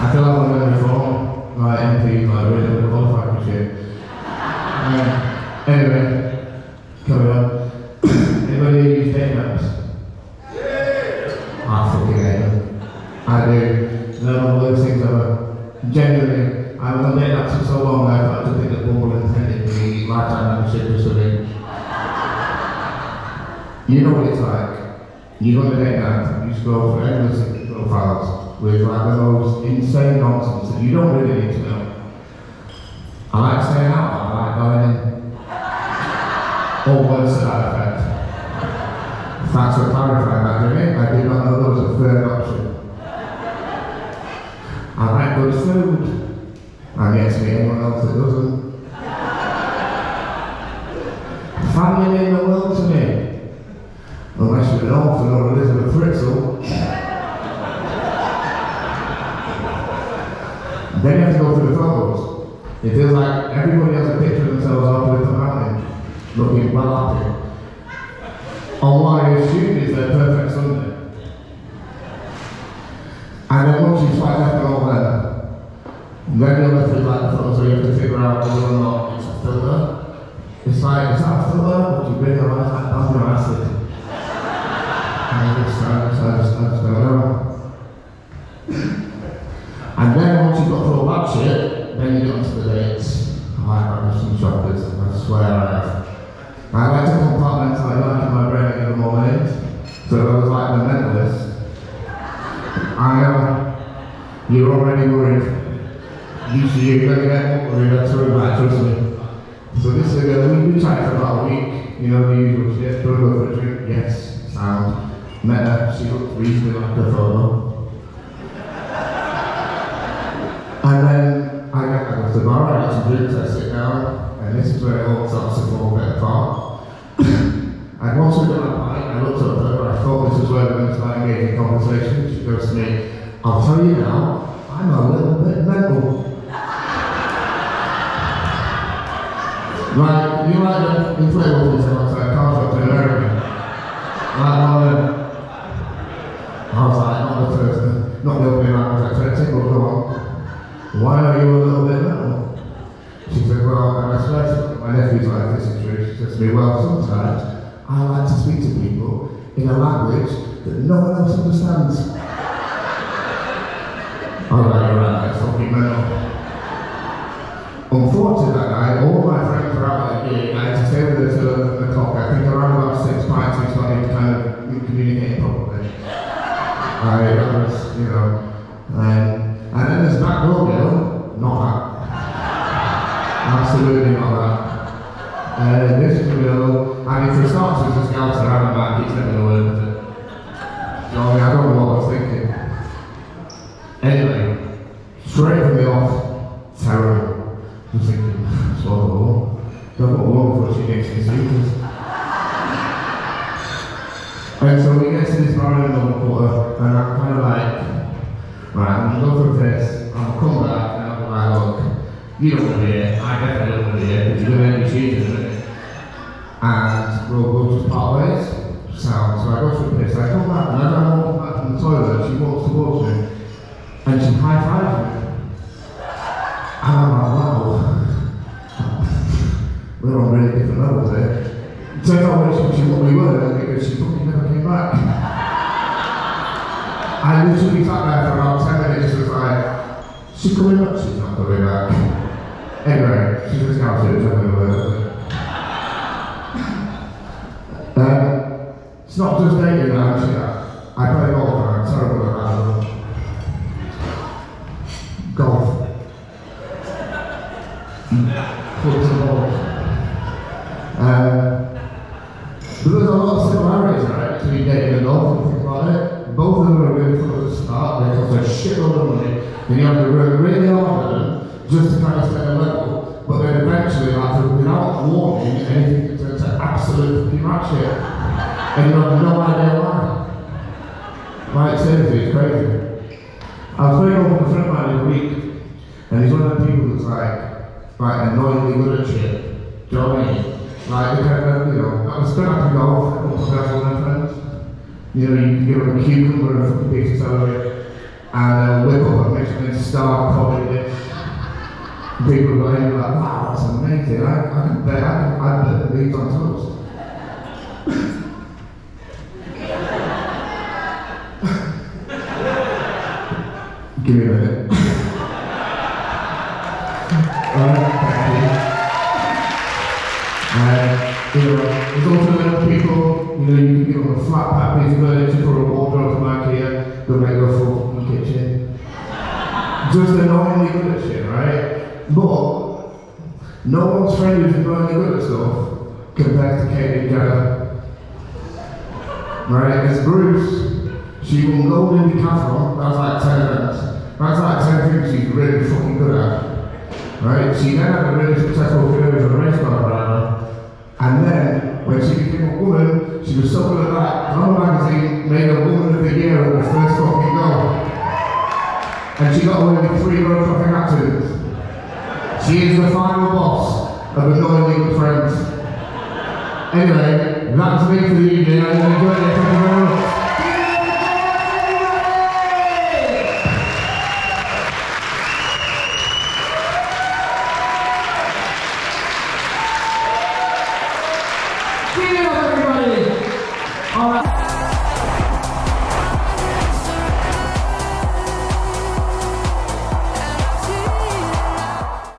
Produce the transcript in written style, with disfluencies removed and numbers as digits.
I feel like I'm going to reform, like MPs, like really qualified and shit. Anyway, carry on. Anybody use date maps? I fucking hate them. I do. They're one of the worst things ever. Genuinely, I was on date maps for so long I thought to think that Bumble intended me lifetime membership or something. You know what it's like. You go on a date night, you scroll through endless profiles with like the most insane nonsense that you don't really need to know. I like staying out, I like going in. Or words to that effect. Thanks for clarifying that, Jimmy. I did not know there was a third option. I like good food. I get to meet anyone else that doesn't. Family mean the world to me. Unless you're an orphan or Elizabeth Fritzl. Then you have to go through the photos. It feels like everybody has a picture of themselves up with the mountain, looking well happy. On what I assume is their perfect Sunday. And then once you swipe left and over there, then you're left with like the photos, so you have to figure out whether or not it's a filter. It's like, is that a filter? Would you bring your life like amino acid? I just don't know. And then once you've got through all that shit, then you get onto the dates. I have some shoppers, I swear I have. I like to compartmentalize like in my brain in the morning, so I was like the mentalist. You're already worried. Usually you're going to get more worried, that's really bad, trust me. So this is a girl, we chatted for about a week, you know, the usual shit, do we go for a drink? Yes, sound. Met her, she looked reasonably like her photo. And then I go to the bar, I get some drinks, I sit down, and this is where it all starts to fall a bit apart. And once we've done that pint, I looked at her, I thought this was where we were going to start engaging conversation. She goes to me, I'll tell you now, I'm a little bit mental. Like, you like the inflatable things outside car shop in America? Like, I was like, not the first, not the opening line, I was like, tickle, go on. Why are you a little bit mental? She said, well, and I swear to my nephew's like, this is true. She says to me, well, sometimes I like to speak to people in a language that no one else understands. Alright, you're right, that's fucking mental. Unfortunately that night, all my friends were out at the gig, I had to stay with her till the clock. I think around about 6 pints we started kind of communicating properly. That was, you know, and then there's back door girl, not that. Absolutely not that. This girl, I mean for starters, this girl's around the back, he's never going to work with it. So I don't know what I was thinking. Anyway, straight from the off, terrible. I'm thinking, swallow. Don't got one before she gets me sleepers. And so we get to this bar in the quarter, and I'm kind of like, right, I'm going to go through this, I'll come back, and I'll be like, look, you don't want to be here, I definitely don't want to be here, because you're going to make me cheating, isn't it? And we'll just part ways. Sound. So I go through this, I come back, and as I'm walking back from the toilet, she walks towards me, and she high-fives me. And I'm like, wow, we're on really different levels here. Turns out she what we were, because she fucking never came back. I literally sat there for about 10 minutes, was like, she's coming back, she's not coming back. Anyway, she's just out here, telling me about it. It's not just dating now, actually. I play golf, and I'm terrible at that. Golf. Clubs and balls. But there's a lot of similarities, right, between dating and golf, and things like it. Both of them are really fun at the start, they cost a shitload of money, and you have to work really hard at them just to kind of stay a level, but then eventually, like, without warning, anything can turn to absolute fucking rat shit, and you have no idea why. Like, seriously, it's crazy. I was playing golf with a friend of mine the other week, and he's one of the people that's like annoyingly good at shit. Do you know what I mean? Like, the kind of, you know, I was going out to golf, a couple of guys with my friends. You know, you can give them a cucumber and a fucking piece of celery, and whip up and mix audition into star comedy. People were going like, wow, that's amazing. I can bet, I bet leaves on toast. Give me a minute. There's also little people, you can give them a flat pack piece of furniture for a wardrobe from IKEA, they'll make a full fucking kitchen. Just annoyingly good at shit, right? But no one's friend who's annoyingly good at stuff compared to Katie Gallagher. Right? As Bruce, she won gold in decathlon, that's like 10 events. That's like 10 things she's really fucking good at. Right? She then had a really successful career as a race car driver. And then, when she became a woman, she was so good at that, Time magazine made her Woman of the Year at the first fucking goal. And she got away with 3 road traffic accidents. She is the final boss of annoyingly good friends. Anyway, that's me for the evening.